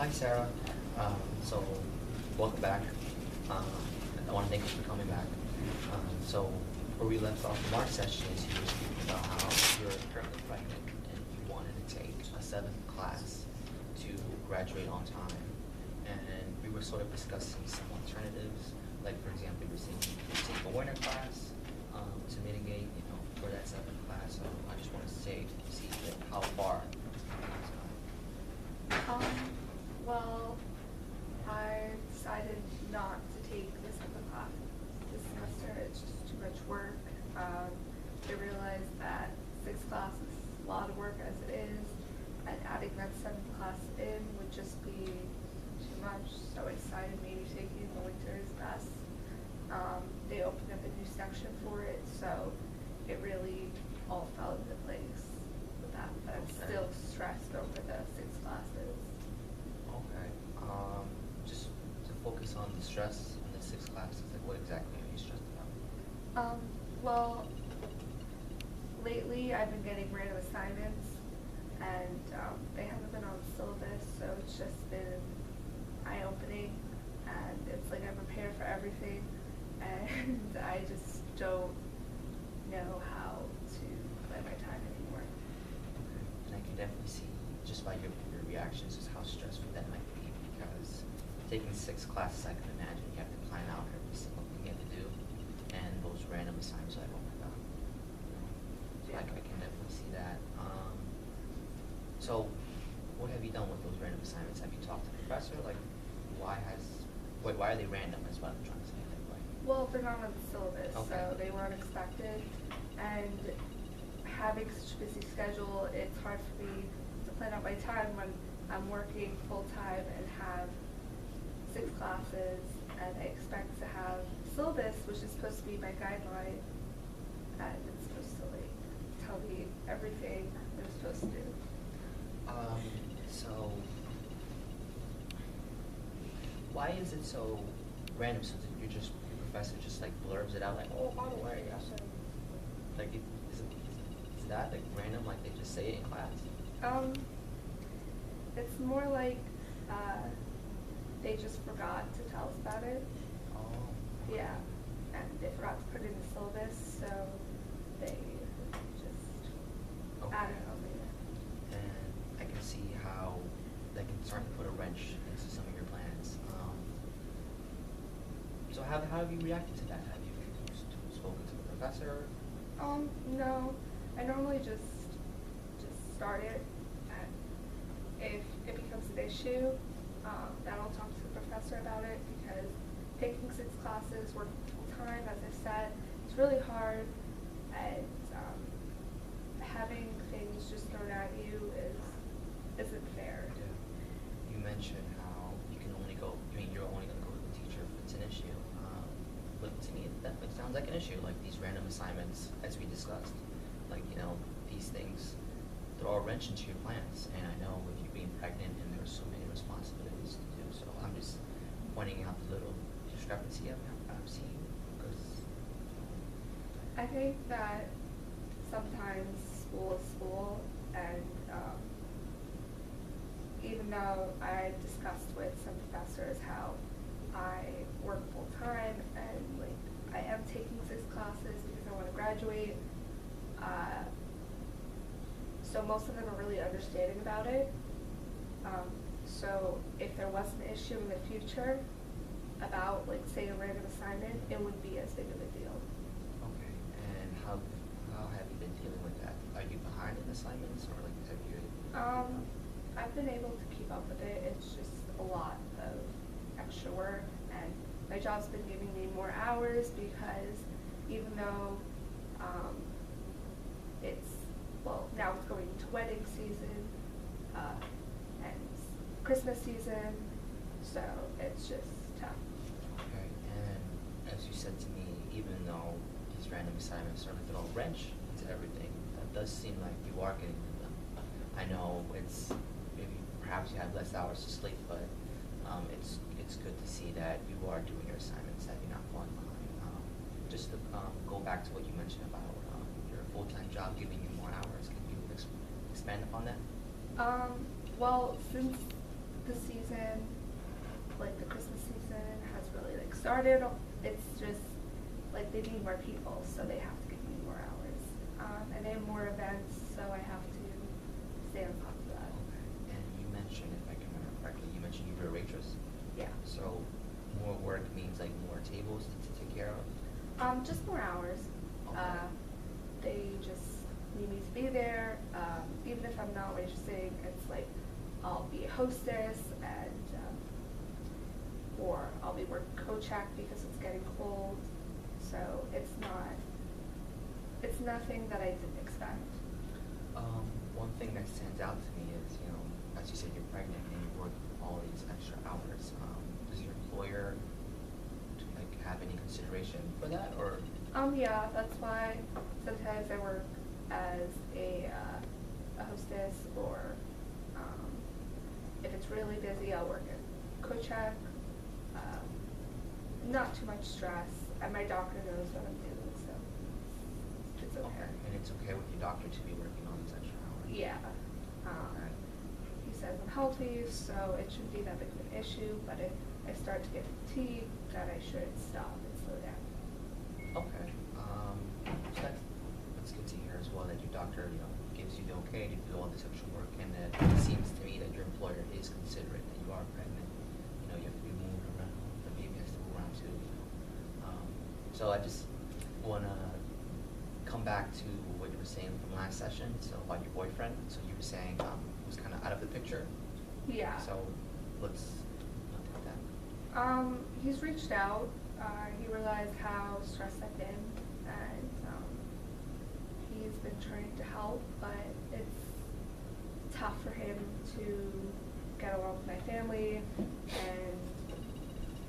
Hi, Sarah. So, welcome back. Um, I want to thank you for coming back. So, where we left off from our session is you were speaking about how you're currently pregnant and you wanted to take a seventh class to graduate on time. And we were sort of discussing some alternatives, like for example, you were saying you could take a winter class to mitigate, for that seventh class. So I just want to see how far. Well, I decided not to take this other class this semester. It's just too much work. I realized that 6th class is a lot of work as it is, and adding that 7th class in would just be too much. So I decided maybe taking the winter is best. They opened up a new section for it, so it really all fell into place with that. But I'm still stressed over the 6 classes. Okay. Just to focus on the stress in the 6 classes, like what exactly are you stressed about? Well, lately I've been getting random assignments, and they haven't been on syllabus, so it's just been eye-opening, and it's like I'm prepared for everything, and I just don't know how to plan my time anymore. Okay. And I can definitely see just by your reactions just how stressful that might be, because taking 6 classes, I can imagine you have to plan out every single thing you have to do, and those random assignments, like, oh my god. Yeah. I can definitely see that. So, what have you done with those random assignments? Have you talked to the professor? Like, why are they random? Is what I'm trying to say. Like, Well, they're not on the syllabus, okay. so they were unexpected, and having such a busy schedule, it's hard for me to plan out my time when I'm working full-time and have 6 classes, and I expect to have syllabus, which is supposed to be my guideline, and it's supposed to like tell me everything I'm supposed to do. So why is it so random? So that your professor just like blurbs it out like, oh, by the way, I said, like, is that like random? Like they just say it in class? It's more like they just forgot to tell us about it. Oh. Yeah, and they forgot to put it in the syllabus, so they just added it on later. And I can see how that can start to put a wrench into some of your plans. So how have you reacted to that? Have you spoken to the professor? No, I normally just start it, and if it becomes an issue, then I'll talk to the professor about it, because taking 6 classes, working full time, as I said, it's really hard, and having things just thrown at you isn't fair. Yeah. You mentioned how you can only go, you're only going to go to the teacher if it's an issue. But to me, it definitely sounds like an issue, like these random assignments, as we discussed. Like, these things throw a wrench into your plans. And I know with you being pregnant and there's so many responsibilities to do, so I'm just pointing out the little discrepancy I'm seeing. Because I think that sometimes school is school, and even though I discussed with some professors how I work full time and like I am taking 6 classes because I want to graduate, so most of them are really understanding about it. So if there was an issue in the future about, like, say, a random assignment, it wouldn't be as big of a deal. okay, and how have you been dealing with that? Are you behind in assignments, or like have you? I've been able to keep up with it. It's just a lot of extra work, and my job's been giving me more hours, because even though now it's going into wedding season and Christmas season, so it's just tough. Okay, and as you said to me, even though these random assignments are like a wrench into everything, that does seem like you are getting to them. I know it's maybe perhaps you have less hours to sleep, but it's good to see that you are doing your assignments, that you're not falling behind. Just to go back to what you mentioned about your full-time job giving you more hours, can you expand upon that? Well, since the season, like the Christmas season has really like started. It's just like they need more people, so they have to give me more hours. And they have more events, so I have to stay on top of that. Okay. And you mentioned, if I can remember correctly, you mentioned you were a waitress. Yeah. So more work means like more tables to take care of? Just more hours. Okay. They just need me to be there. Even if I'm not waitressing, it's like I'll be a hostess and or I'll be working co-check because it's getting cold. So it's nothing that I didn't expect. One thing that stands out to me is, you know, as you said, you're pregnant and you work all these extra hours. Does your employer like have any consideration for that, or? Yeah, that's why sometimes I work as a hostess, or if it's really busy, I'll work at co-check. Not too much stress, and my doctor knows what I'm doing, so it's okay. And it's okay with your doctor to be working all these extra hours? Yeah. Okay. He says I'm healthy, so it shouldn't be that big of an issue, but if I start to get fatigued, then I should stop and slow down. Okay. So that's good to hear as well, that your doctor, you know, gives you the okay to do all this extra work, and that it seems to me that your employer is considerate that you are pregnant. You know, you have to be moved around, the baby has to move around too, you know. So I just wanna come back to what you were saying from last session, so about your boyfriend. So you were saying he was kind of out of the picture. Yeah. So let's look at that. He's reached out. He realized how stressed I've been, and he's been trying to help, but it's tough for him to get along with my family and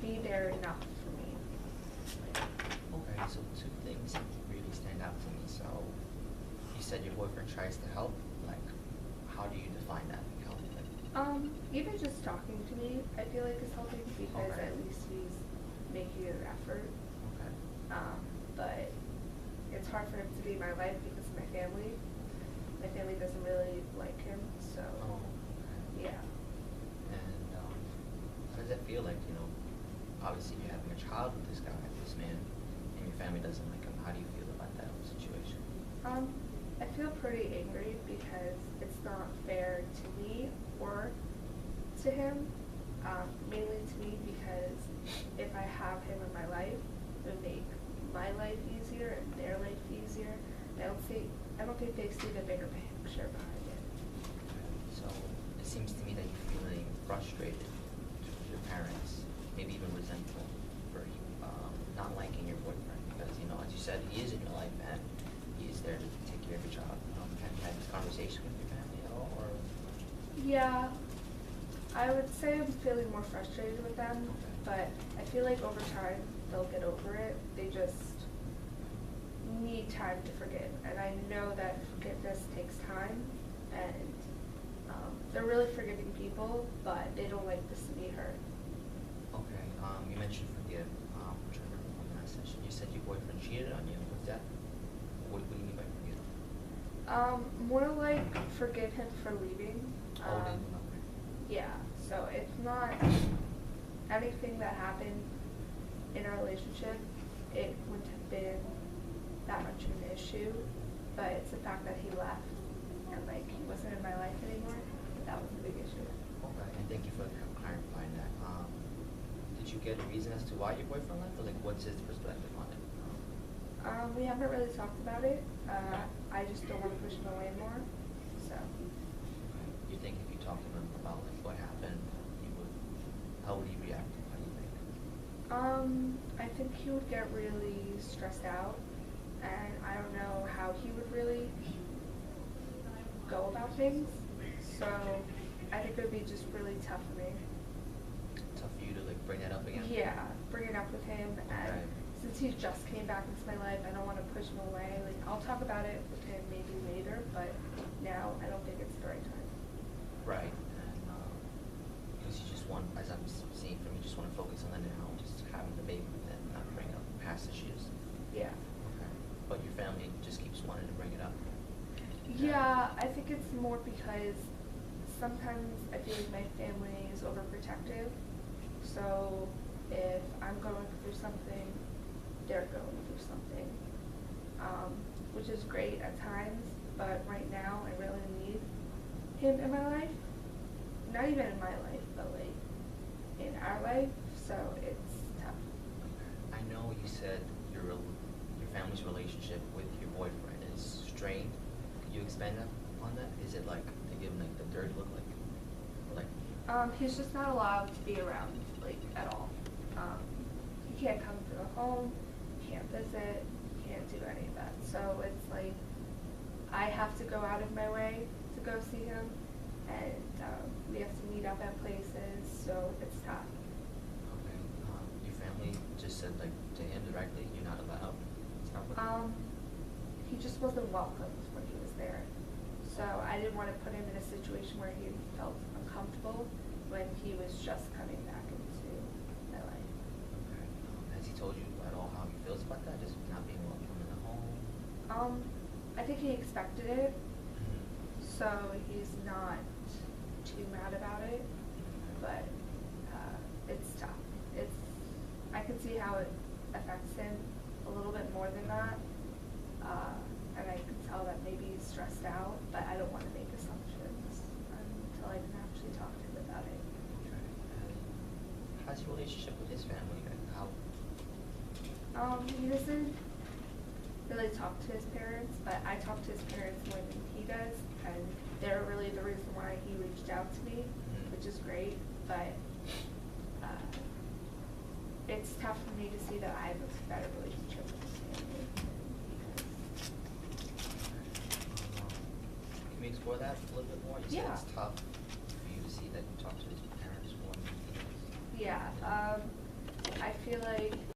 be there enough for me. Okay, so two things really stand out to me. So you said your boyfriend tries to help. Like, how do you define that? Help? Like, Even just talking to me, I feel like is helping because Okay. at least he's making an effort. okay. But it's hard for him to be in my life because of my family. My family doesn't really like him, so Oh, okay. yeah. And how does that feel? Like, you know, obviously you're having a child with this guy, this man, and your family doesn't like him. How do you feel about that whole situation? I feel pretty angry because it's not fair to me or to him. Mainly to me because if I have him in my life, it would make my life easier and their life easier. I don't think they see the bigger picture behind it. So it seems to me that you're feeling frustrated with your parents, maybe even resentful for not liking your boyfriend, because, you know, as you said, he is in your life and he is there to take care of your child. Have you had this conversation with your family at all, or? Yeah, I would say I'm feeling more frustrated with them, but I feel like over time they'll get over it. They just need time to forgive, and I know that forgiveness takes time, and they're really forgiving people, but they don't like to see me hurt. Okay, you mentioned forgive. I'm trying to remember from the last session. You said your boyfriend cheated on you. What's that? What do you mean by forgive? More like forgive him for leaving. Oh, then, okay. Yeah, so it's not anything that happened in our relationship. It wouldn't have been that much of an issue, but it's the fact that he left and like he wasn't in my life anymore. That was the big issue. Okay, and thank you for clarifying that. Did you get a reason as to why your boyfriend left, or like what's his perspective on it? We haven't really talked about it. I just don't want to push him away more. So. You think if you talked to him about like what happened, how would he react? How do you think? I think he would get really stressed out, and I don't know how he would really go about things. So I think it would be just really tough for me. Tough for you to like bring that up again? Yeah, bring it up with him, and Okay. since he just came back into my life, I don't want to push him away. Like, I'll talk about it with him maybe later, but now I don't think it's the right time. Right, and because you just want, as I'm seeing from you, just want to focus on the now, just having the baby, and not bring up past issues. Yeah. Okay, but your family just keeps wanting to bring it up. Yeah, I think it's more because sometimes I feel like my family is overprotective. So if I'm going through something, they're going through something, which is great at times, but right now I really need him in my life. Not even in my life, but like in our life, so it's tough. I know you said your family's relationship with your boyfriend is strained. Could you expand on that? Is it like they give him like the dirty look, like? He's just not allowed to be around, like, at all. He can't come to the home, can't visit, can't do any of that. So it's like, I have to go out of my way to go see him, and we have to meet up at places, so it's tough. Okay. Your family just said like to him directly, you're not allowed. It's not what He just wasn't welcome when he was there. So I didn't want to put him in a situation where he felt uncomfortable when he was just coming back into my life. Okay. Has he told you at all how he feels about that, just not being welcome in the home? I think he expected it, Mm-hmm. so he's not too mad about it, but it's tough. I can see how it affects him a little bit more than that, and I can tell that maybe he's stressed out, but I don't want to make assumptions until I can actually talk to him about it. Okay. How's your relationship with his family? How? He doesn't really talk to his parents, but I talk to his parents more than he does, and they're really the reason why he reached out to me, which is great, but it's tough for me to see that I have a better relationship with his family than Can we explore that a little bit more? You said it's tough for you to see that you talk to his parents more than he does. he does. Yeah, I feel like